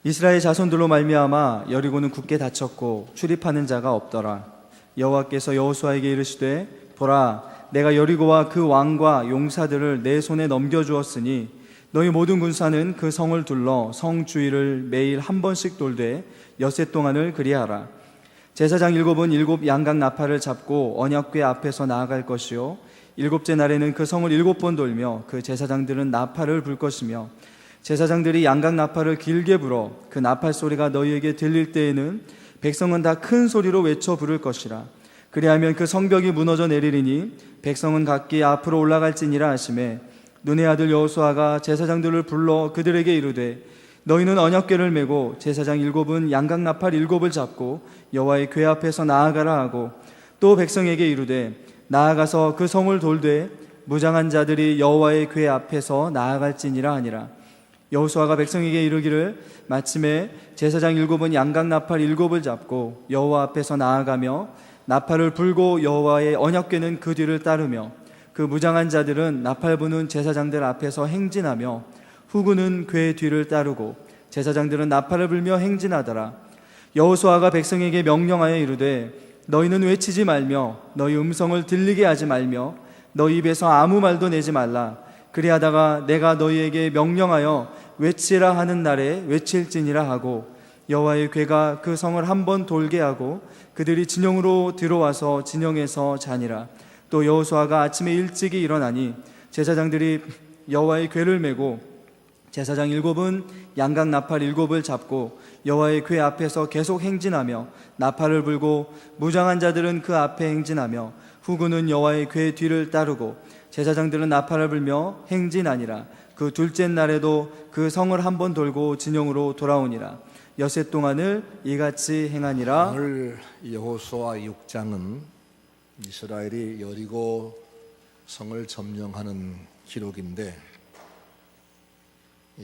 이스라엘 자손들로 말미암아 여리고는 굳게 닫혔고 출입하는 자가 없더라. 여호와께서 여호수아에게 이르시되 보라, 내가 여리고와 그 왕과 용사들을 내 손에 넘겨주었으니 너희 모든 군사는 그 성을 둘러 성 주위를 매일 한 번씩 돌되 엿새 동안을 그리하라. 제사장 일곱은 일곱 양각 나팔을 잡고 언약궤 앞에서 나아갈 것이요 일곱째 날에는 그 성을 일곱 번 돌며 그 제사장들은 나팔을 불 것이며 제사장들이 양각 나팔을 길게 불어 그 나팔 소리가 너희에게 들릴 때에는 백성은 다 큰 소리로 외쳐 부를 것이라. 그리하면 그 성벽이 무너져 내리리니 백성은 각기 앞으로 올라갈지니라 하시매 눈의 아들 여호수아가 제사장들을 불러 그들에게 이르되 너희는 언약궤를 메고 제사장 일곱은 양각 나팔 일곱을 잡고 여호와의 궤 앞에서 나아가라 하고 또 백성에게 이르되 나아가서 그 성을 돌되 무장한 자들이 여호와의 궤 앞에서 나아갈지니라 하니라. 여호수아가 백성에게 이르기를 마침에 제사장 일곱은 양각 나팔 일곱을 잡고 여호와 앞에서 나아가며 나팔을 불고 여호와의 언약궤는 그 뒤를 따르며 그 무장한 자들은 나팔 부는 제사장들 앞에서 행진하며 후군은 궤 뒤를 따르고 제사장들은 나팔을 불며 행진하더라. 여호수아가 백성에게 명령하여 이르되 너희는 외치지 말며 너희 음성을 들리게 하지 말며 너희 입에서 아무 말도 내지 말라. 그리하다가 내가 너희에게 명령하여 외치라 하는 날에 외칠지니라 하고 여호와의 궤가 그 성을 한 번 돌게 하고 그들이 진영으로 들어와서 진영에서 자니라. 또 여호수아가 아침에 일찍이 일어나니 제사장들이 여호와의 궤를 메고 제사장 일곱은 양각 나팔 일곱을 잡고 여호와의 궤 앞에서 계속 행진하며 나팔을 불고 무장한 자들은 그 앞에 행진하며 후군은 여호와의 궤 뒤를 따르고 제사장들은 나팔을 불며 행진하니라. 그 둘째 날에도 그 성을 한 번 돌고 진영으로 돌아오니라. 엿새 동안을 이같이 행하니라. 오늘 여호수아 6장은 이스라엘이 여리고 성을 점령하는 기록인데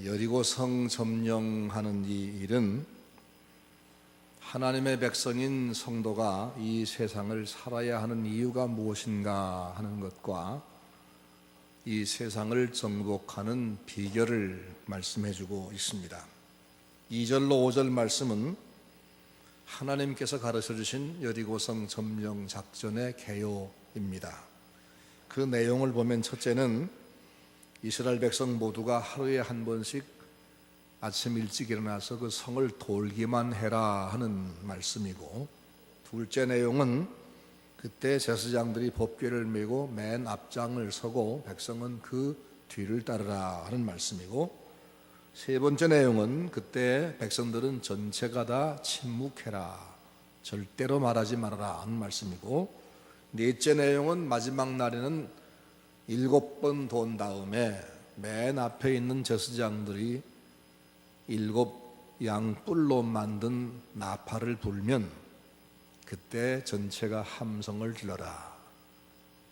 여리고 성 점령하는 이 일은 하나님의 백성인 성도가 이 세상을 살아야 하는 이유가 무엇인가 하는 것과 이 세상을 정복하는 비결을 말씀해 주고 있습니다. 2절로 5절 말씀은 하나님께서 가르쳐 주신 여리고성 점령 작전의 개요입니다. 그 내용을 보면 첫째는 이스라엘 백성 모두가 하루에 한 번씩 아침 일찍 일어나서 그 성을 돌기만 해라 하는 말씀이고, 둘째 내용은 그때 제사장들이 법궤를 메고 맨 앞장을 서고 백성은 그 뒤를 따르라 하는 말씀이고, 세 번째 내용은 그때 백성들은 전체가 다 침묵해라, 절대로 말하지 말아라 하는 말씀이고, 넷째 내용은 마지막 날에는 7번 돈 다음에 맨 앞에 있는 제사장들이 7 양뿔로 만든 나팔을 불면 그때 전체가 함성을 질러라.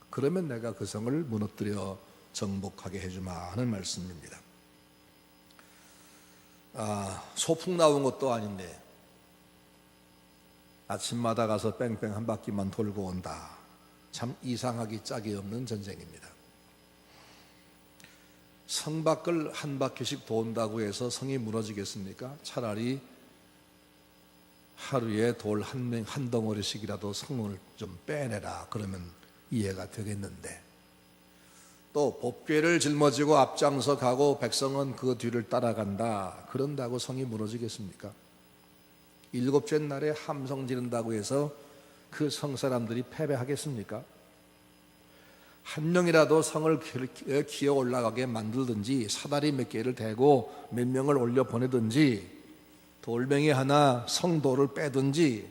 그러면 내가 그 성을 무너뜨려 정복하게 해주마 하는 말씀입니다. 소풍 나온 것도 아닌데 아침마다 가서 뺑뺑 한 바퀴만 돌고 온다. 참 이상하기 짝이 없는 전쟁입니다. 성 밖을 한 바퀴씩 돈다고 해서 성이 무너지겠습니까? 차라리 하루에 돌 한 덩어리씩이라도 성을 좀 빼내라. 그러면 이해가 되겠는데, 또 법궤를 짊어지고 앞장서 가고 백성은 그 뒤를 따라간다. 그런다고 성이 무너지겠습니까? 7째 날에 함성 지른다고 해서 그 성 사람들이 패배하겠습니까? 한 명이라도 성을 기어 올라가게 만들든지 사다리 몇 개를 대고 몇 명을 올려 보내든지 돌멩이 하나 성도를 빼든지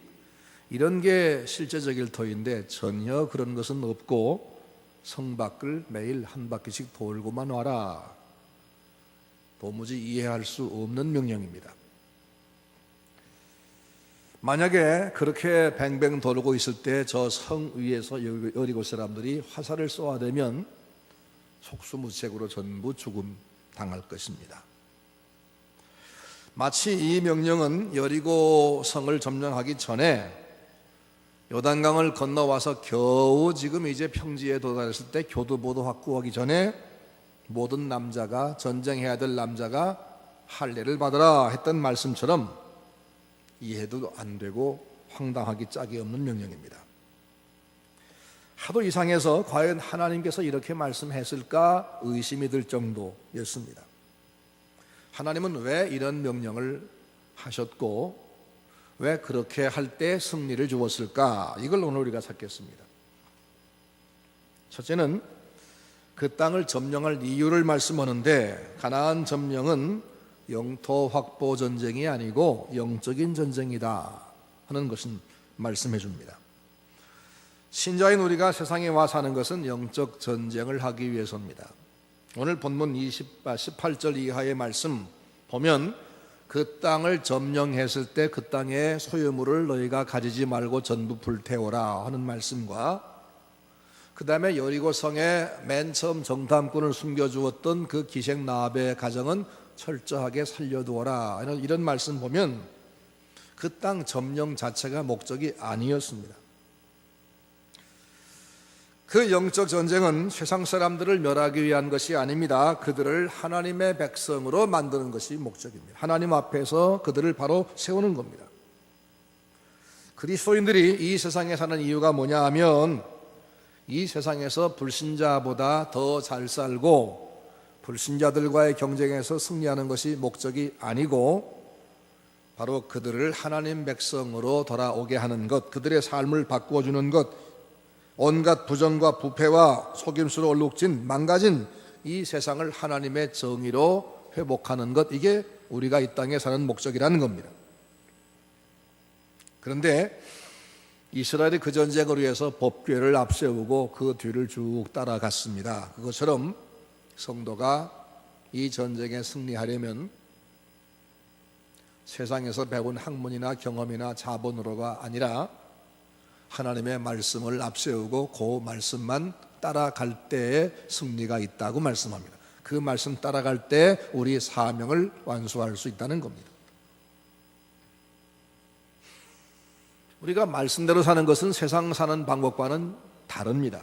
이런 게 실제적일 터인데 전혀 그런 것은 없고 성 밖을 매일 한 바퀴씩 돌고만 와라. 도무지 이해할 수 없는 명령입니다. 만약에 그렇게 뱅뱅 돌고 있을 때 저 성 위에서 여리고 사람들이 화살을 쏘아대면 속수무책으로 전부 죽음 당할 것입니다. 마치 이 명령은 여리고 성을 점령하기 전에 요단강을 건너와서 겨우 지금 이제 평지에 도달했을 때 교두보도 확보하기 전에 모든 남자가, 전쟁해야 될 남자가 할례를 받으라 했던 말씀처럼 이해도 안 되고 황당하기 짝이 없는 명령입니다. 하도 이상해서 과연 하나님께서 이렇게 말씀했을까 의심이 들 정도였습니다. 하나님은 왜 이런 명령을 하셨고 왜 그렇게 할 때 승리를 주었을까? 이걸 오늘 우리가 찾겠습니다. 첫째는 그 땅을 점령할 이유를 말씀하는데 가나안 점령은 영토 확보 전쟁이 아니고 영적인 전쟁이다 하는 것은 말씀해 줍니다. 신자인 우리가 세상에 와 사는 것은 영적 전쟁을 하기 위해서입니다. 오늘 본문 18절 이하의 말씀 보면 그 땅을 점령했을 때 그 땅의 소유물을 너희가 가지지 말고 전부 불태워라 하는 말씀과 그 다음에 여리고 성에 맨 처음 정탐꾼을 숨겨주었던 그 기생 라합의 가정은 철저하게 살려두어라 이런 말씀 보면 그 땅 점령 자체가 목적이 아니었습니다. 그 영적 전쟁은 세상 사람들을 멸하기 위한 것이 아닙니다. 그들을 하나님의 백성으로 만드는 것이 목적입니다. 하나님 앞에서 그들을 바로 세우는 겁니다. 그리스도인들이 이 세상에 사는 이유가 뭐냐 하면 이 세상에서 불신자보다 더 잘 살고 불신자들과의 경쟁에서 승리하는 것이 목적이 아니고 바로 그들을 하나님 백성으로 돌아오게 하는 것, 그들의 삶을 바꾸어주는 것, 온갖 부정과 부패와 속임수로 얼룩진 망가진 이 세상을 하나님의 정의로 회복하는 것, 이게 우리가 이 땅에 사는 목적이라는 겁니다. 그런데 이스라엘이 그 전쟁을 위해서 법궤를 앞세우고 그 뒤를 쭉 따라갔습니다. 그것처럼 성도가 이 전쟁에 승리하려면 세상에서 배운 학문이나 경험이나 자본으로가 아니라 하나님의 말씀을 앞세우고 그 말씀만 따라갈 때에 승리가 있다고 말씀합니다. 그 말씀 따라갈 때 우리 사명을 완수할 수 있다는 겁니다. 우리가 말씀대로 사는 것은 세상 사는 방법과는 다릅니다.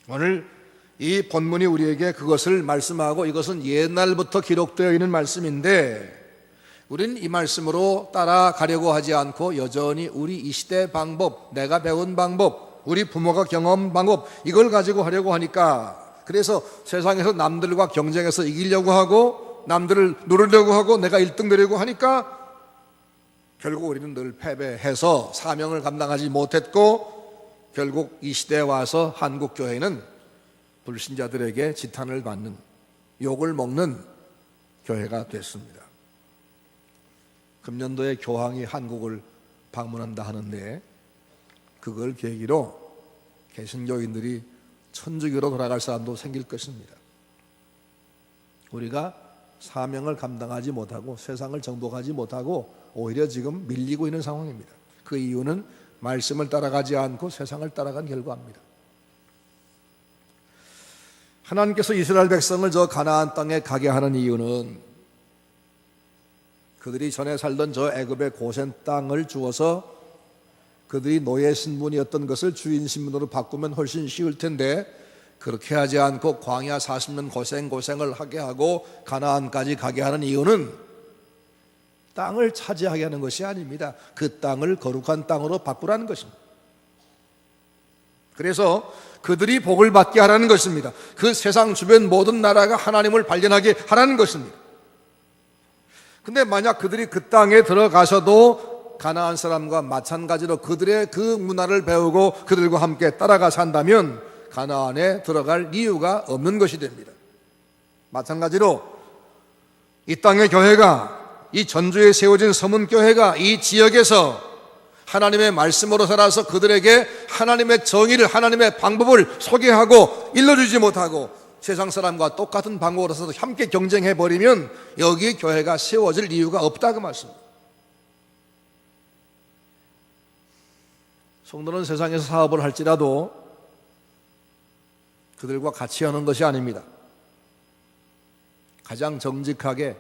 오늘 이 본문이 우리에게 그것을 말씀하고 이것은 옛날부터 기록되어 있는 말씀인데 우리는 이 말씀으로 따라가려고 하지 않고 여전히 우리 이 시대 방법, 내가 배운 방법, 우리 부모가 경험한 방법, 이걸 가지고 하려고 하니까 그래서 세상에서 남들과 경쟁해서 이기려고 하고 남들을 누르려고 하고 내가 1등 되려고 하니까 결국 우리는 늘 패배해서 사명을 감당하지 못했고 결국 이 시대에 와서 한국 교회는 불신자들에게 지탄을 받는, 욕을 먹는 교회가 됐습니다. 금년도에 교황이 한국을 방문한다 하는데 그걸 계기로 개신교인들이 천주교로 돌아갈 사람도 생길 것입니다. 우리가 사명을 감당하지 못하고 세상을 정복하지 못하고 오히려 지금 밀리고 있는 상황입니다. 그 이유는 말씀을 따라가지 않고 세상을 따라간 결과입니다. 하나님께서 이스라엘 백성을 저 가나안 땅에 가게 하는 이유는 그들이 전에 살던 저 애굽의 고센 땅을 주어서 그들이 노예 신분이었던 것을 주인 신분으로 바꾸면 훨씬 쉬울 텐데 그렇게 하지 않고 광야 40년 고생을 하게 하고 가나안까지 가게 하는 이유는 땅을 차지하게 하는 것이 아닙니다. 그 땅을 거룩한 땅으로 바꾸라는 것입니다. 그래서 그들이 복을 받게 하라는 것입니다. 그 세상 주변 모든 나라가 하나님을 발견하게 하라는 것입니다. 근데 만약 그들이 그 땅에 들어가서도 가나안 사람과 마찬가지로 그들의 그 문화를 배우고 그들과 함께 따라가 산다면 가나안에 들어갈 이유가 없는 것이 됩니다. 마찬가지로 이 땅의 교회가, 이 전주에 세워진 서문교회가 이 지역에서 하나님의 말씀으로 살아서 그들에게 하나님의 정의를, 하나님의 방법을 소개하고 일러주지 못하고 세상 사람과 똑같은 방법으로서 함께 경쟁해버리면 여기 교회가 세워질 이유가 없다 그 말씀입니다. 성도는 세상에서 사업을 할지라도 그들과 같이 하는 것이 아닙니다. 가장 정직하게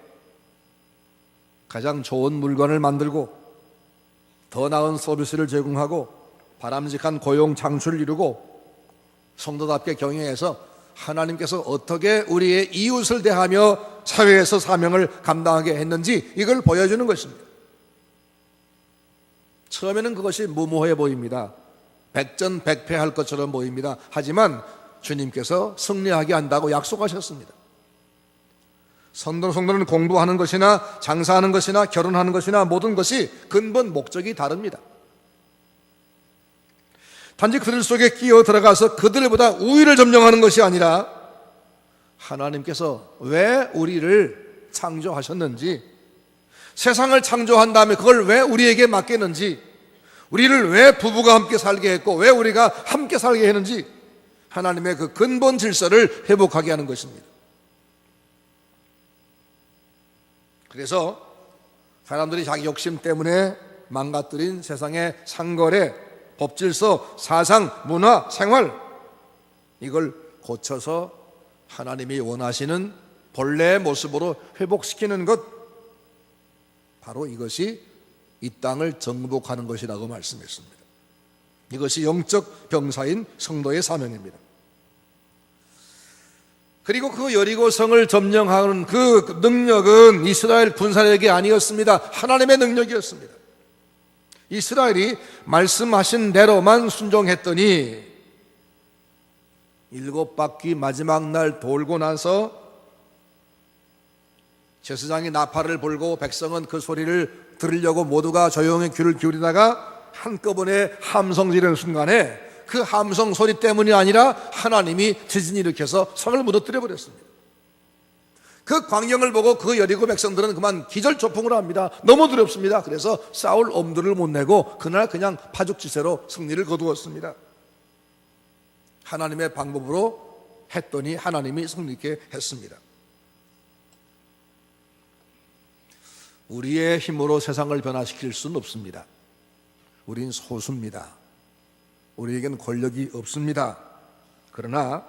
가장 좋은 물건을 만들고 더 나은 서비스를 제공하고 바람직한 고용 창출을 이루고 성도답게 경영해서 하나님께서 어떻게 우리의 이웃을 대하며 사회에서 사명을 감당하게 했는지 이걸 보여주는 것입니다. 처음에는 그것이 무모해 보입니다. 백전백패할 것처럼 보입니다. 하지만 주님께서 승리하게 한다고 약속하셨습니다. 성도는 공부하는 것이나 장사하는 것이나 결혼하는 것이나 모든 것이 근본 목적이 다릅니다. 단지 그들 속에 끼어 들어가서 그들보다 우위를 점령하는 것이 아니라 하나님께서 왜 우리를 창조하셨는지, 세상을 창조한 다음에 그걸 왜 우리에게 맡겼는지, 우리를 왜 부부가 함께 살게 했고 왜 우리가 함께 살게 했는지 하나님의 그 근본 질서를 회복하게 하는 것입니다. 그래서 사람들이 자기 욕심 때문에 망가뜨린 세상의 상거래, 법질서, 사상, 문화, 생활, 이걸 고쳐서 하나님이 원하시는 본래의 모습으로 회복시키는 것, 바로 이것이 이 땅을 정복하는 것이라고 말씀했습니다. 이것이 영적 병사인 성도의 사명입니다. 그리고 그 여리고성을 점령하는 그 능력은 이스라엘 군사력이 아니었습니다. 하나님의 능력이었습니다. 이스라엘이 말씀하신 대로만 순종했더니 7바퀴 마지막 날 돌고 나서 제사장이 나팔을 불고 백성은 그 소리를 들으려고 모두가 조용히 귀를 기울이다가 한꺼번에 함성 지르는 순간에 그 함성 소리 때문이 아니라 하나님이 지진을 일으켜서 성을 무너뜨려 버렸습니다. 그 광경을 보고 그 여리고 백성들은 그만 기절초풍을 합니다. 너무 두렵습니다. 그래서 싸울 엄두를 못 내고 그날 그냥 파죽지세로 승리를 거두었습니다. 하나님의 방법으로 했더니 하나님이 승리케 했습니다. 우리의 힘으로 세상을 변화시킬 수는 없습니다. 우린 소수입니다. 우리에겐 권력이 없습니다. 그러나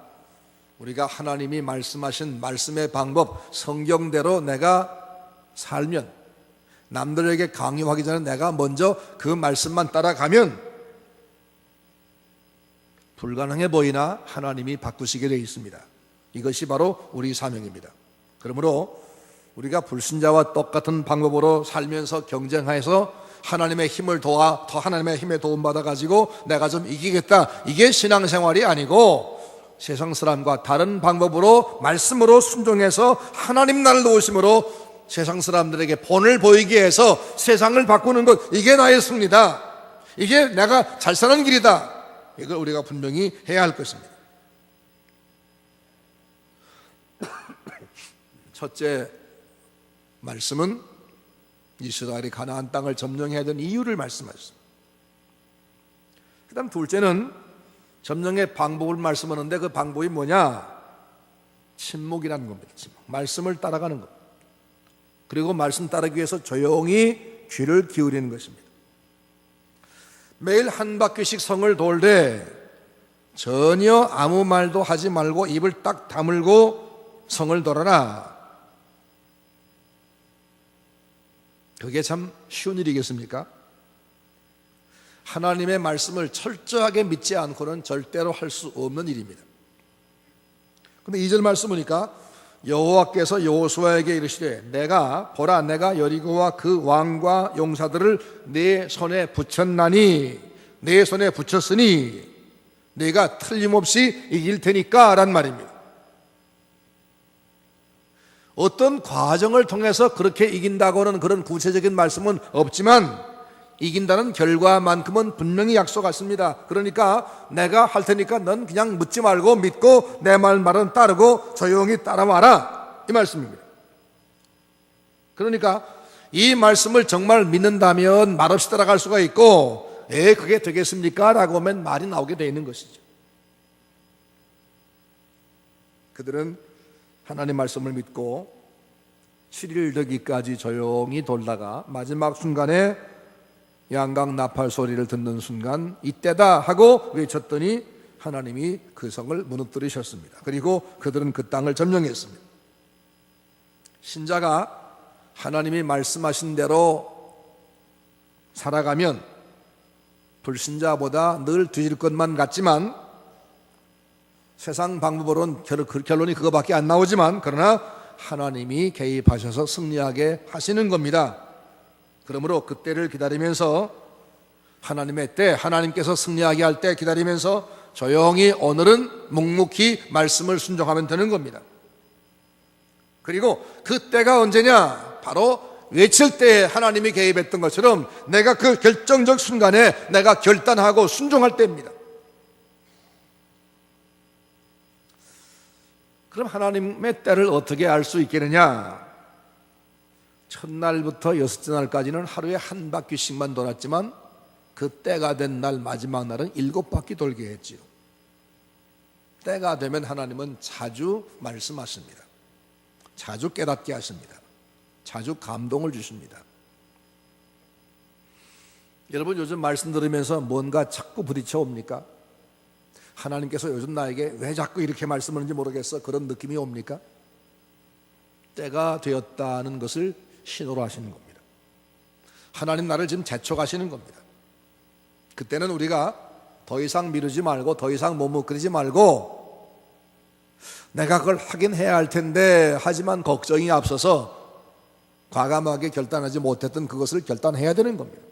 우리가 하나님이 말씀하신 말씀의 방법, 성경대로 내가 살면, 남들에게 강요하기 전에 내가 먼저 그 말씀만 따라가면 불가능해 보이나 하나님이 바꾸시게 되어 있습니다. 이것이 바로 우리 사명입니다. 그러므로 우리가 불신자와 똑같은 방법으로 살면서 경쟁해서 하나님의 힘을 도와 더 하나님의 힘에 도움받아 가지고 내가 좀 이기겠다, 이게 신앙생활이 아니고 세상 사람과 다른 방법으로 말씀으로 순종해서 하나님 나를 도우심으로 세상 사람들에게 본을 보이게 해서 세상을 바꾸는 것, 이게 나의 승리다, 이게 내가 잘 사는 길이다, 이걸 우리가 분명히 해야 할 것입니다. 첫째 말씀은 이스라엘이 가나안 땅을 점령해야 되는 이유를 말씀하셨습니다. 그 다음 둘째는 점령의 방법을 말씀하는데 그 방법이 뭐냐? 침묵이라는 겁니다. 침묵. 말씀을 따라가는 것. 그리고 말씀 따르기 위해서 조용히 귀를 기울이는 것입니다. 매일 한 바퀴씩 성을 돌되 전혀 아무 말도 하지 말고 입을 딱 다물고 성을 돌아라. 그게 참 쉬운 일이겠습니까? 하나님의 말씀을 철저하게 믿지 않고는 절대로 할 수 없는 일입니다. 그런데 2절 말씀 보니까 여호와께서 여호수아에게 이르시되 내가 여리고와 그 왕과 용사들을 내 손에 붙였나니, 내 손에 붙였으니 내가 틀림없이 이길 테니까 라는 말입니다. 어떤 과정을 통해서 그렇게 이긴다고는 그런 구체적인 말씀은 없지만 이긴다는 결과만큼은 분명히 약속했습니다. 그러니까 내가 할 테니까 넌 그냥 묻지 말고 믿고 내 말은 따르고 조용히 따라와라, 이 말씀입니다. 그러니까 이 말씀을 정말 믿는다면 말없이 따라갈 수가 있고, 그게 되겠습니까? 라고 하면 말이 나오게 되어 있는 것이죠. 그들은 하나님 말씀을 믿고 7일 되기까지 조용히 돌다가 마지막 순간에 양각 나팔 소리를 듣는 순간 이때다 하고 외쳤더니 하나님이 그 성을 무너뜨리셨습니다. 그리고 그들은 그 땅을 점령했습니다. 신자가 하나님이 말씀하신 대로 살아가면 불신자보다 늘 뒤질 것만 같지만, 세상 방법으로는 결론이 그거밖에 안 나오지만, 그러나 하나님이 개입하셔서 승리하게 하시는 겁니다. 그러므로 그때를 기다리면서, 하나님의 때, 하나님께서 승리하게 할 때 기다리면서 조용히 오늘은 묵묵히 말씀을 순종하면 되는 겁니다. 그리고 그 때가 언제냐? 바로 외칠 때 하나님이 개입했던 것처럼 내가 그 결정적 순간에 내가 결단하고 순종할 때입니다. 그럼 하나님의 때를 어떻게 알 수 있겠느냐? 첫날부터 여섯째 날까지는 하루에 한 바퀴씩만 돌았지만 그 때가 된 날 마지막 날은 7바퀴 돌게 했지요. 때가 되면 하나님은 자주 말씀하십니다. 자주 깨닫게 하십니다. 자주 감동을 주십니다. 여러분 요즘 말씀 들으면서 뭔가 자꾸 부딪혀 옵니까? 하나님께서 요즘 나에게 왜 자꾸 이렇게 말씀하는지 모르겠어, 그런 느낌이 옵니까? 때가 되었다는 것을 신호로 하시는 겁니다. 하나님 나를 지금 재촉하시는 겁니다. 그때는 우리가 더 이상 미루지 말고 더 이상 머뭇거리지 말고 내가 그걸 하긴 해야 할 텐데 하지만 걱정이 앞서서 과감하게 결단하지 못했던 그것을 결단해야 되는 겁니다.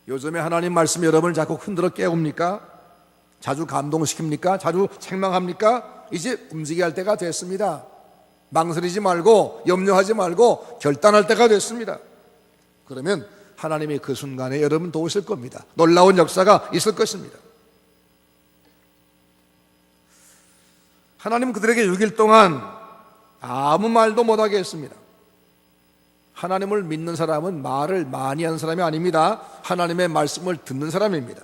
요즘에 하나님 말씀이 여러분을 자꾸 흔들어 깨웁니까? 자주 감동시킵니까? 자주 책망합니까? 이제 움직여야 할 때가 됐습니다. 망설이지 말고 염려하지 말고 결단할 때가 됐습니다. 그러면 하나님이 그 순간에 여러분 도우실 겁니다. 놀라운 역사가 있을 것입니다. 하나님은 그들에게 6일 동안 아무 말도 못하게 했습니다. 하나님을 믿는 사람은 말을 많이 하는 사람이 아닙니다. 하나님의 말씀을 듣는 사람입니다.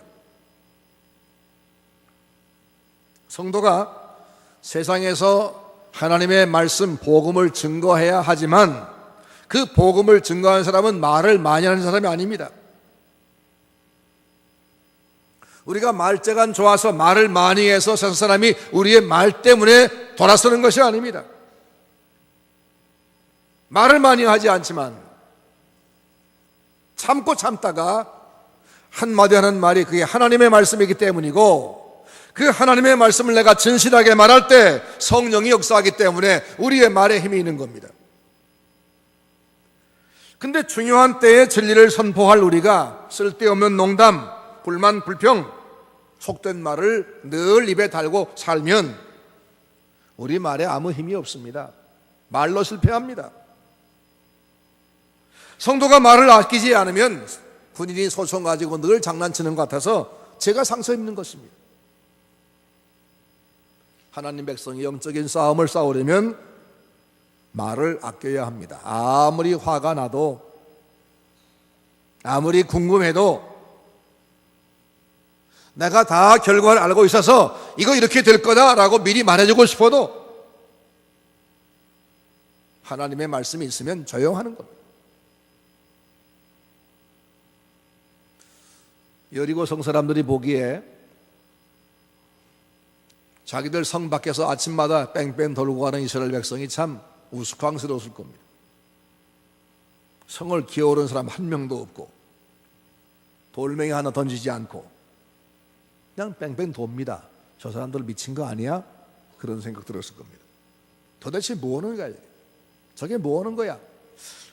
성도가 세상에서 하나님의 말씀, 복음을 증거해야 하지만 그 복음을 증거하는 사람은 말을 많이 하는 사람이 아닙니다. 우리가 말재간 좋아서 말을 많이 해서 세상 사람이 우리의 말 때문에 돌아서는 것이 아닙니다. 말을 많이 하지 않지만 참고 참다가 한마디 하는 말이 그게 하나님의 말씀이기 때문이고, 그 하나님의 말씀을 내가 진실하게 말할 때 성령이 역사하기 때문에 우리의 말에 힘이 있는 겁니다. 근데 중요한 때에 진리를 선포할 우리가 쓸데없는 농담, 불만, 불평, 속된 말을 늘 입에 달고 살면 우리 말에 아무 힘이 없습니다. 말로 실패합니다. 성도가 말을 아끼지 않으면 군인이 소총 가지고 늘 장난치는 것 같아서 제가 상처 입는 것입니다. 하나님 백성이 영적인 싸움을 싸우려면 말을 아껴야 합니다. 아무리 화가 나도, 아무리 궁금해도, 내가 다 결과를 알고 있어서 이거 이렇게 될 거다라고 미리 말해주고 싶어도 하나님의 말씀이 있으면 조용하는 겁니다. 여리고 성 사람들이 보기에 자기들 성 밖에서 아침마다 뺑뺑 돌고 가는 이스라엘 백성이 참 우스꽝스러웠을 겁니다. 성을 기어오른 사람 한 명도 없고 돌멩이 하나 던지지 않고 그냥 뺑뺑 돕니다. 저 사람들 미친 거 아니야? 그런 생각 들었을 겁니다. 도대체 뭐 하는 거야? 저게 뭐 하는 거야?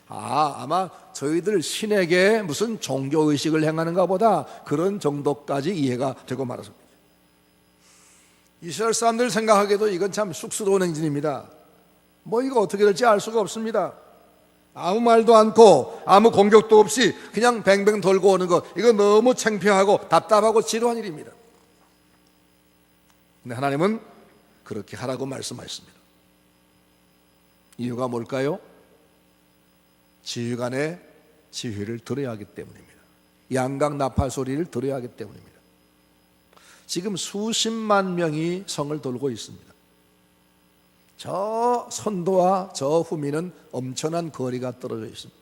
아마 저희들 신에게 무슨 종교의식을 행하는가 보다, 그런 정도까지 이해가 되고 말았습니다. 이스라엘 사람들 생각하기에도 이건 참 쑥스러운 행진입니다. 뭐 이거 어떻게 될지 알 수가 없습니다. 아무 말도 않고 아무 공격도 없이 그냥 뱅뱅 돌고 오는 것, 이거 너무 창피하고 답답하고 지루한 일입니다. 근데 하나님은 그렇게 하라고 말씀하셨습니다. 이유가 뭘까요? 지휘관의 지휘를 들어야 하기 때문입니다. 양각 나팔 소리를 들어야 하기 때문입니다. 지금 수십만 명이 성을 돌고 있습니다. 저 선도와 저 후미는 엄청난 거리가 떨어져 있습니다.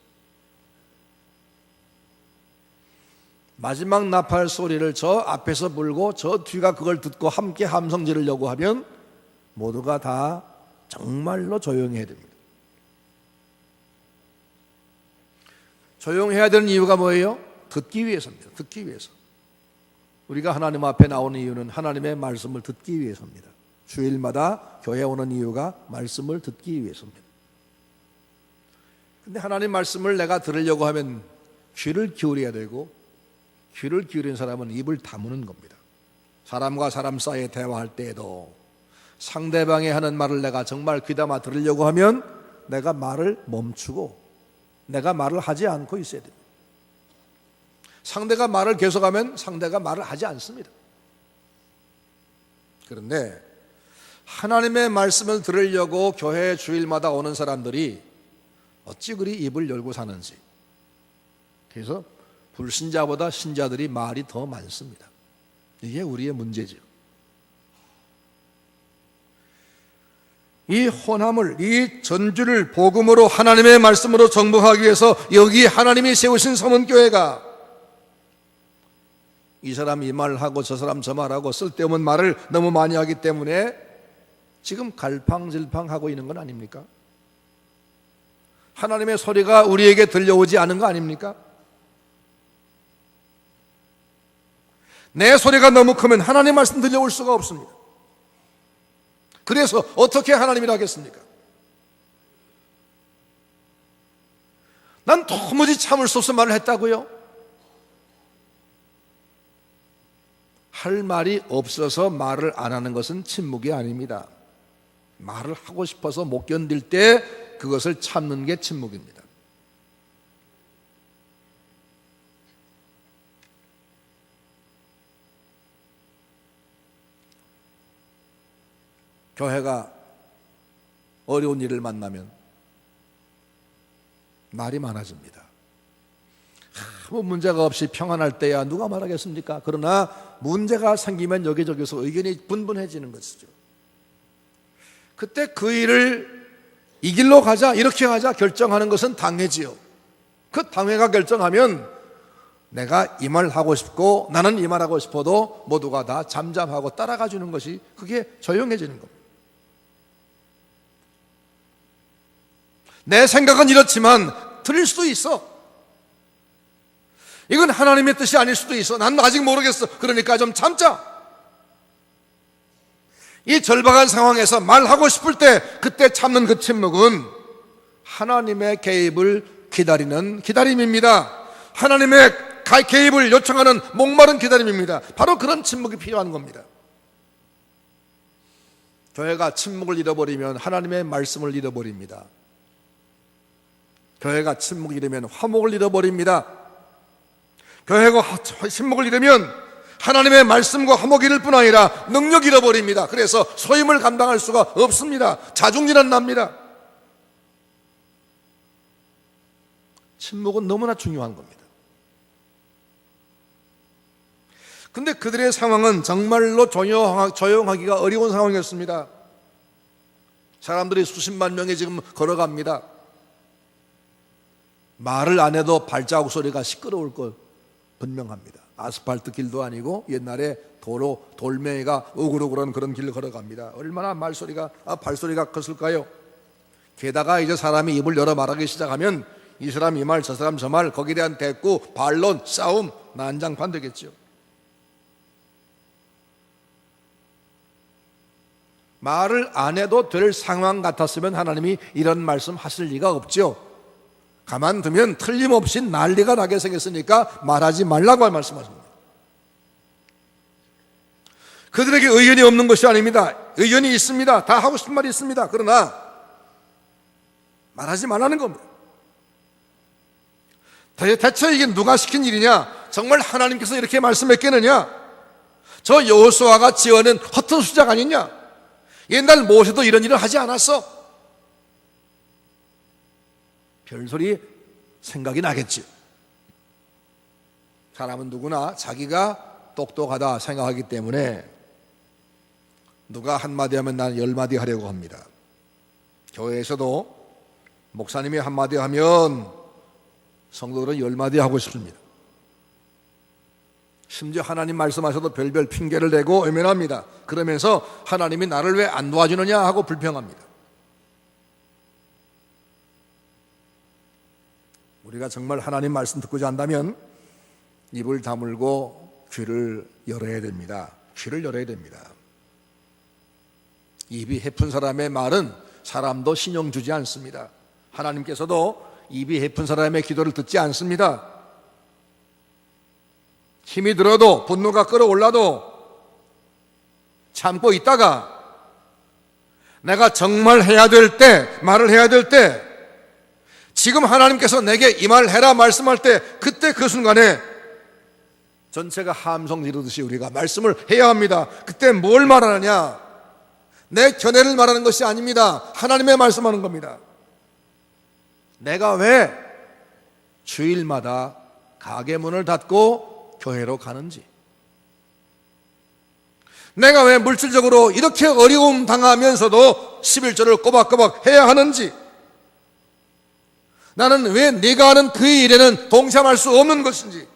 마지막 나팔 소리를 저 앞에서 불고 저 뒤가 그걸 듣고 함께 함성 지르려고 하면 모두가 다 정말로 조용해야 됩니다. 조용해야 되는 이유가 뭐예요? 듣기 위해서입니다. 듣기 위해서. 우리가 하나님 앞에 나오는 이유는 하나님의 말씀을 듣기 위해서입니다. 주일마다 교회 오는 이유가 말씀을 듣기 위해서입니다. 근데 하나님 말씀을 내가 들으려고 하면 귀를 기울여야 되고, 귀를 기울인 사람은 입을 다무는 겁니다. 사람과 사람 사이에 대화할 때에도 상대방이 하는 말을 내가 정말 귀담아 들으려고 하면 내가 말을 멈추고 내가 말을 하지 않고 있어야 됩니다. 상대가 말을 계속하면 상대가 말을 하지 않습니다. 그런데 하나님의 말씀을 들으려고 교회 주일마다 오는 사람들이 어찌 그리 입을 열고 사는지, 그래서 불신자보다 신자들이 말이 더 많습니다. 이게 우리의 문제죠. 이 혼합을, 이 전주를 복음으로 하나님의 말씀으로 정복하기 위해서 여기 하나님이 세우신 서문교회가 이 사람 이 말하고 저 사람 저 말하고 쓸데없는 말을 너무 많이 하기 때문에 지금 갈팡질팡하고 있는 건 아닙니까? 하나님의 소리가 우리에게 들려오지 않은 거 아닙니까? 내 소리가 너무 크면 하나님 말씀 들려올 수가 없습니다. 그래서 어떻게 하나님이라 하겠습니까? 난 도무지 참을 수 없어 말을 했다고요? 할 말이 없어서 말을 안 하는 것은 침묵이 아닙니다. 말을 하고 싶어서 못 견딜 때 그것을 참는 게 침묵입니다. 교회가 어려운 일을 만나면 말이 많아집니다. 아무 문제가 없이 평안할 때야 누가 말하겠습니까? 그러나 문제가 생기면 여기저기서 의견이 분분해지는 것이죠. 그때 그 일을 이 길로 가자, 이렇게 가자 결정하는 것은 당회지요. 그 당회가 결정하면 내가 이 말 하고 싶고 나는 이 말 하고 싶어도 모두가 다 잠잠하고 따라가 주는 것이, 그게 조용해지는 겁니다. 내 생각은 이렇지만 틀릴 수도 있어. 이건 하나님의 뜻이 아닐 수도 있어. 난 아직 모르겠어. 그러니까 좀 참자. 이 절박한 상황에서 말하고 싶을 때 그때 참는 그 침묵은 하나님의 개입을 기다리는 기다림입니다. 하나님의 개입을 요청하는 목마른 기다림입니다. 바로 그런 침묵이 필요한 겁니다. 교회가 침묵을 잃어버리면 하나님의 말씀을 잃어버립니다. 교회가 침묵을 잃으면 화목을 잃어버립니다. 교회가 침묵을 잃으면 하나님의 말씀과 화목을 잃을 뿐 아니라 능력을 잃어버립니다. 그래서 소임을 감당할 수가 없습니다. 자중질환 납니다. 침묵은 너무나 중요한 겁니다. 근데 그들의 상황은 정말로 조용하기가 어려운 상황이었습니다. 사람들이 수십만 명이 지금 걸어갑니다. 말을 안 해도 발자국 소리가 시끄러울 것 분명합니다. 아스팔트 길도 아니고 옛날에 도로 돌멩이가 우글우글한 그런 길을 걸어갑니다. 얼마나 발소리가 컸을까요? 게다가 이제 사람이 입을 열어 말하기 시작하면 이 사람 이 말 저 사람 저 말, 거기에 대한 대꾸, 반론, 싸움, 난장판 되겠죠. 말을 안 해도 될 상황 같았으면 하나님이 이런 말씀 하실 리가 없죠. 가만두면 틀림없이 난리가 나게 생겼으니까 말하지 말라고 말씀하십니다. 그들에게 의견이 없는 것이 아닙니다. 의견이 있습니다. 다 하고 싶은 말이 있습니다. 그러나 말하지 말라는 겁니다. 대체 이게 누가 시킨 일이냐? 정말 하나님께서 이렇게 말씀했겠느냐? 저 여호수아가 지어낸 허튼 수작 아니냐? 옛날 모세도 이런 일을 하지 않았어. 별소리 생각이 나겠지. 사람은 누구나 자기가 똑똑하다 생각하기 때문에 누가 한마디 하면 난 10마디 하려고 합니다. 교회에서도 목사님이 한마디 하면 성도들은 10마디 하고 싶습니다. 심지어 하나님 말씀하셔도 별별 핑계를 대고 외면합니다. 그러면서 하나님이 나를 왜 안 도와주느냐 하고 불평합니다. 우리가 정말 하나님 말씀 듣고자 한다면 입을 다물고 귀를 열어야 됩니다. 귀를 열어야 됩니다. 입이 해픈 사람의 말은 사람도 신용 주지 않습니다. 하나님께서도 입이 해픈 사람의 기도를 듣지 않습니다. 힘이 들어도, 분노가 끌어올라도 참고 있다가 내가 정말 해야 될 때, 말을 해야 될 때, 지금 하나님께서 내게 이 말을 해라 말씀할 때, 그때 그 순간에 전체가 함성 지르듯이 우리가 말씀을 해야 합니다. 그때 뭘 말하느냐? 내 견해를 말하는 것이 아닙니다. 하나님의 말씀하는 겁니다. 내가 왜 주일마다 가게 문을 닫고 교회로 가는지, 내가 왜 물질적으로 이렇게 어려움 당하면서도 11조를 꼬박꼬박 해야 하는지, 나는 왜 네가 하는 그 일에는 동참할 수 없는 것인지,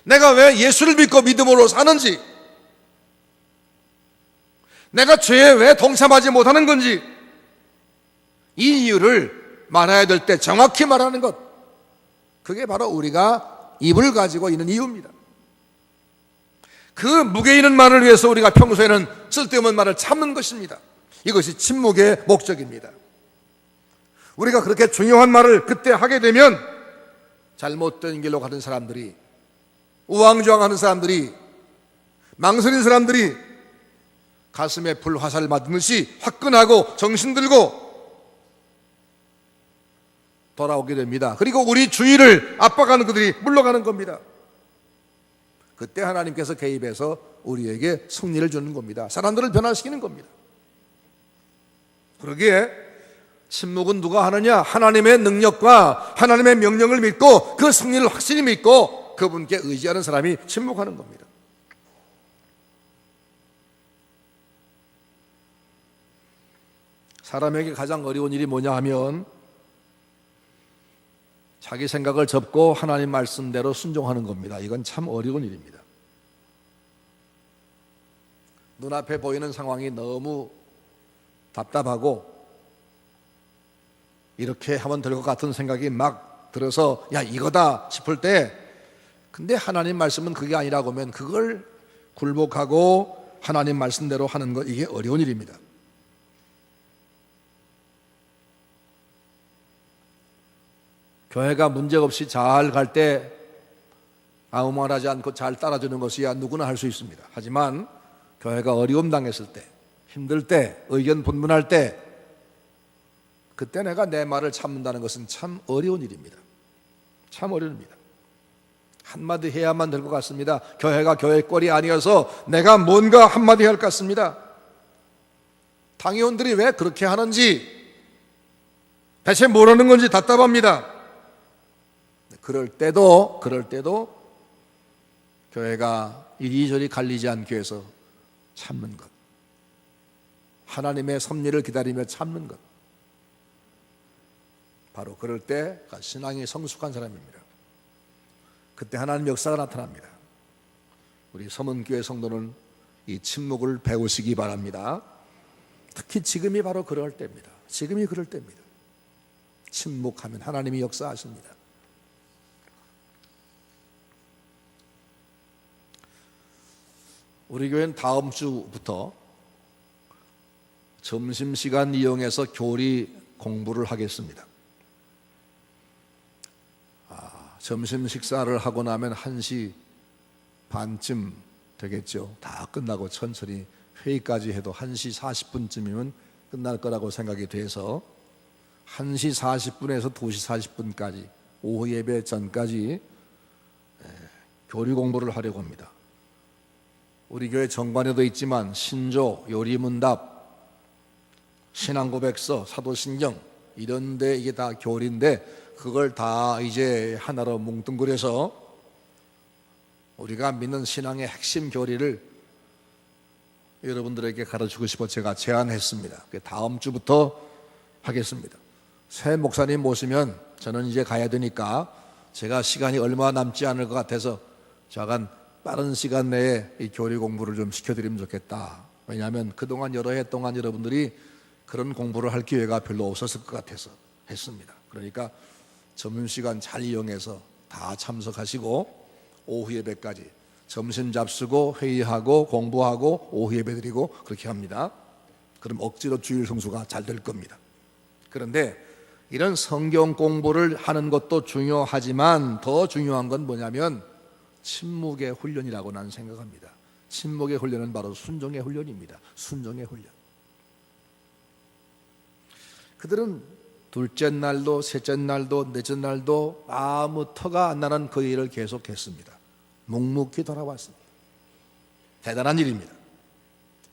내가 왜 예수를 믿고 믿음으로 사는지, 내가 죄에 왜 동참하지 못하는 건지, 이 이유를 말해야 될 때 정확히 말하는 것, 그게 바로 우리가 입을 가지고 있는 이유입니다. 그 무게 있는 말을 위해서 우리가 평소에는 쓸데없는 말을 참는 것입니다. 이것이 침묵의 목적입니다. 우리가 그렇게 중요한 말을 그때 하게 되면 잘못된 길로 가는 사람들이, 우왕좌왕하는 사람들이, 망설인 사람들이 가슴에 불화살 맞듯이 화끈하고 정신들고 돌아오게 됩니다. 그리고 우리 주위를 압박하는 그들이 물러가는 겁니다. 그때 하나님께서 개입해서 우리에게 승리를 주는 겁니다. 사람들을 변화시키는 겁니다. 그러기에 침묵은 누가 하느냐? 하나님의 능력과 하나님의 명령을 믿고 그 승리를 확실히 믿고 그분께 의지하는 사람이 침묵하는 겁니다. 사람에게 가장 어려운 일이 뭐냐 하면 자기 생각을 접고 하나님 말씀대로 순종하는 겁니다. 이건 참 어려운 일입니다. 눈앞에 보이는 상황이 너무 답답하고 이렇게 하면 될 것 같은 생각이 막 들어서 야 이거다 싶을 때, 근데 하나님 말씀은 그게 아니라고 하면 그걸 굴복하고 하나님 말씀대로 하는 것, 이게 어려운 일입니다. 교회가 문제없이 잘 갈 때 아무 말 하지 않고 잘 따라주는 것이야 누구나 할 수 있습니다. 하지만 교회가 어려움 당했을 때, 힘들 때, 의견 분분할 때, 그때 내가 내 말을 참는다는 것은 참 어려운 일입니다. 참 어려운 일입니다. 한마디 해야만 될 것 같습니다. 교회가 교회 꼴이 아니어서 내가 뭔가 한마디 해야 할 것 같습니다. 당회원들이 왜 그렇게 하는지, 대체 뭐라는 건지 답답합니다. 그럴 때도 교회가 이리저리 갈리지 않기 위해서 참는 것, 하나님의 섭리를 기다리며 참는 것, 바로 그럴 때가 신앙이 성숙한 사람입니다. 그때 하나님 역사가 나타납니다. 우리 서문교회 성도는 이 침묵을 배우시기 바랍니다. 특히 지금이 바로 그럴 때입니다. 지금이 그럴 때입니다. 침묵하면 하나님이 역사하십니다. 우리 교회는 다음 주부터 점심시간 이용해서 교리 공부를 하겠습니다. 점심 식사를 하고 나면 1시 반쯤 되겠죠. 다 끝나고 천천히 회의까지 해도 1시 40분쯤이면 끝날 거라고 생각이 돼서 1시 40분에서 2시 40분까지 오후 예배 전까지 교리 공부를 하려고 합니다. 우리 교회 정관에도 있지만 신조, 요리문답, 신앙고백서, 사도신경 이런 데 이게 다 교리인데 그걸 다 이제 하나로 뭉뚱그려서 우리가 믿는 신앙의 핵심 교리를 여러분들에게 가르치고 싶어 제가 제안했습니다. 다음 주부터 하겠습니다. 새 목사님 모시면 저는 이제 가야 되니까 제가 시간이 얼마 남지 않을 것 같아서 약간 빠른 시간 내에 이 교리 공부를 좀 시켜드리면 좋겠다. 왜냐하면 그동안 여러 해 동안 여러분들이 그런 공부를 할 기회가 별로 없었을 것 같아서 했습니다. 그러니까 점심시간 잘 이용해서 다 참석하시고 오후 예배까지 점심 잡수고 회의하고 공부하고 오후 예배 드리고 그렇게 합니다. 그럼 억지로 주일 성수가 잘 될 겁니다. 그런데 이런 성경 공부를 하는 것도 중요하지만 더 중요한 건 뭐냐면 침묵의 훈련이라고 나는 생각합니다. 침묵의 훈련은 바로 순종의 훈련입니다. 순종의 훈련. 그들은 둘째 날도 셋째 날도 넷째 날도 아무 터가 안 나는 그 일을 계속했습니다. 묵묵히 돌아왔습니다. 대단한 일입니다.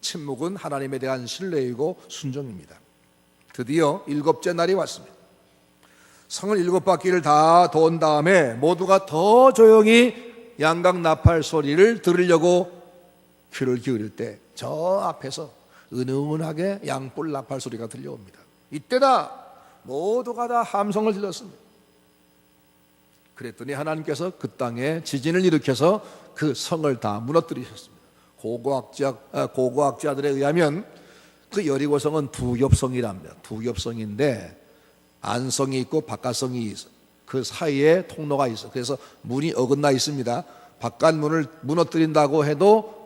침묵은 하나님에 대한 신뢰이고 순종입니다. 드디어 일곱째 날이 왔습니다. 성을 7바퀴를 다 돈 다음에 모두가 더 조용히 양각 나팔 소리를 들으려고 귀를 기울일 때 저 앞에서 은은하게 양뿔 나팔 소리가 들려옵니다. 이때다 모두가 다 함성을 질렀습니다. 그랬더니 하나님께서 그 땅에 지진을 일으켜서 그 성을 다 무너뜨리셨습니다. 고고학자들에 의하면 그 여리고성은 두 겹성이랍니다. 두 겹성인데 안성이 있고 바깥성이 있어. 그 사이에 통로가 있어. 그래서 문이 어긋나 있습니다. 바깥 문을 무너뜨린다고 해도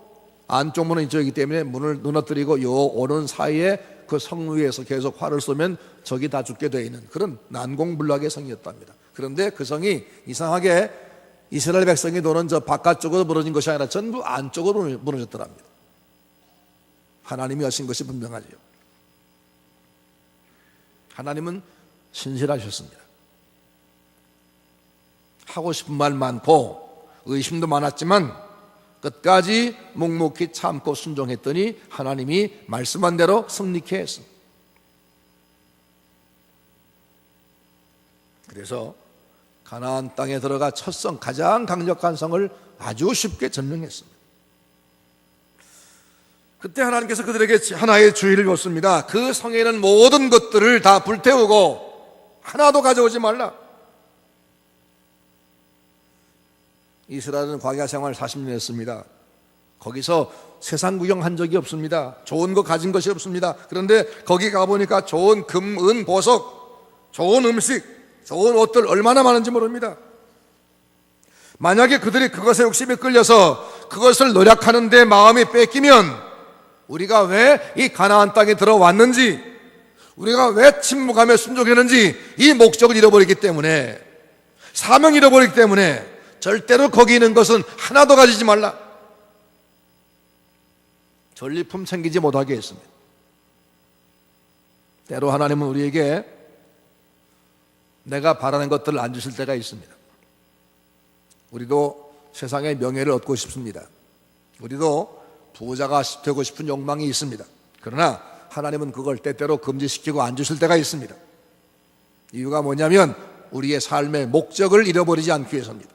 안쪽 문은 이쪽이기 때문에 문을 무너뜨리고 요 오는 사이에 그 성 위에서 계속 활을 쏘면 적이 다 죽게 되어 있는 그런 난공불락의 성이었답니다. 그런데 그 성이 이상하게 이스라엘 백성이 도는 저 바깥쪽으로 무너진 것이 아니라 전부 안쪽으로 무너졌더랍니다. 하나님이 하신 것이 분명하지요. 하나님은 신실하셨습니다. 하고 싶은 말 많고 의심도 많았지만 끝까지 묵묵히 참고 순종했더니 하나님이 말씀한 대로 승리케 했습니다. 그래서 가나안 땅에 들어가 첫 성, 가장 강력한 성을 아주 쉽게 점령했습니다. 그때 하나님께서 그들에게 하나의 주의를 줬습니다. 그 성에 있는 모든 것들을 다 불태우고 하나도 가져오지 말라. 이스라엘은 광야 생활 40년 했습니다. 거기서 세상 구경한 적이 없습니다. 좋은 거 가진 것이 없습니다. 그런데 거기 가보니까 좋은 금, 은, 보석, 좋은 음식, 좋은 옷들 얼마나 많은지 모릅니다. 만약에 그들이 그것에 욕심이 끌려서 그것을 노력하는 데 마음이 뺏기면 우리가 왜 이 가나안 땅에 들어왔는지, 우리가 왜 침묵하며 순종했는지 이 목적을 잃어버리기 때문에, 사명 잃어버리기 때문에 절대로 거기 있는 것은 하나도 가지지 말라. 전리품 챙기지 못하게 했습니다. 때로 하나님은 우리에게 내가 바라는 것들을 안 주실 때가 있습니다. 우리도 세상의 명예를 얻고 싶습니다. 우리도 부자가 되고 싶은 욕망이 있습니다. 그러나 하나님은 그걸 때때로 금지시키고 안 주실 때가 있습니다. 이유가 뭐냐면 우리의 삶의 목적을 잃어버리지 않기 위해서입니다.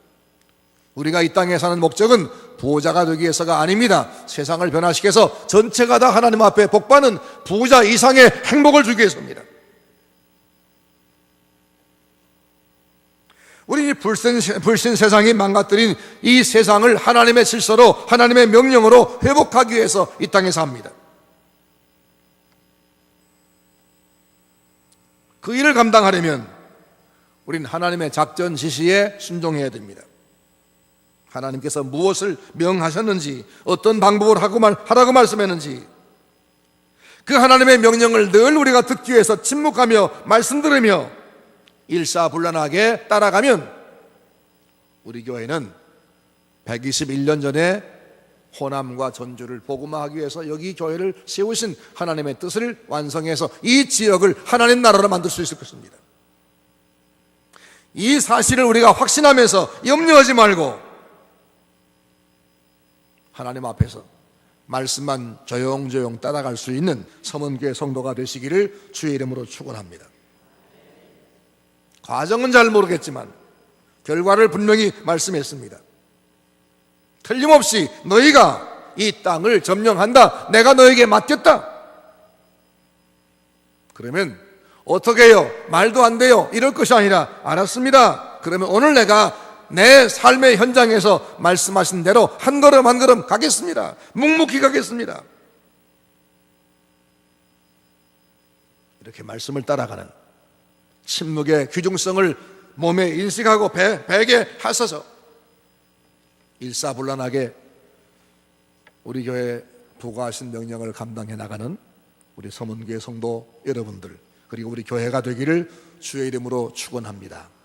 우리가 이 땅에 사는 목적은 부자가 되기 위해서가 아닙니다. 세상을 변화시켜서 전체가 다 하나님 앞에 복받는 부자 이상의 행복을 주기 위해서입니다. 우리 불신 세상이 망가뜨린 이 세상을 하나님의 질서로, 하나님의 명령으로 회복하기 위해서 이 땅에 삽니다. 그 일을 감당하려면 우리는 하나님의 작전 지시에 순종해야 됩니다. 하나님께서 무엇을 명하셨는지, 어떤 방법을 하라고 말씀했는지, 그 하나님의 명령을 늘 우리가 듣기 위해서 침묵하며 말씀 들으며 일사불란하게 따라가면 우리 교회는 121년 전에 호남과 전주를 복음화하기 위해서 여기 교회를 세우신 하나님의 뜻을 완성해서 이 지역을 하나님 나라로 만들 수 있을 것입니다. 이 사실을 우리가 확신하면서 염려하지 말고 하나님 앞에서 말씀만 조용조용 따라갈 수 있는 서문교회 성도가 되시기를 주의 이름으로 축원합니다. 과정은 잘 모르겠지만 결과를 분명히 말씀했습니다. 틀림없이 너희가 이 땅을 점령한다. 내가 너에게 맡겼다. 그러면 어떻게 해요? 말도 안 돼요. 이럴 것이 아니라 알았습니다. 그러면 오늘 내가 내 삶의 현장에서 말씀하신 대로 한 걸음 한 걸음 가겠습니다. 묵묵히 가겠습니다. 이렇게 말씀을 따라가는 침묵의 귀중성을 몸에 인식하고 배게 하셔서 일사불란하게 우리 교회 부과하신 명령을 감당해 나가는 우리 서문교회 성도 여러분들 그리고 우리 교회가 되기를 주의 이름으로 축원합니다.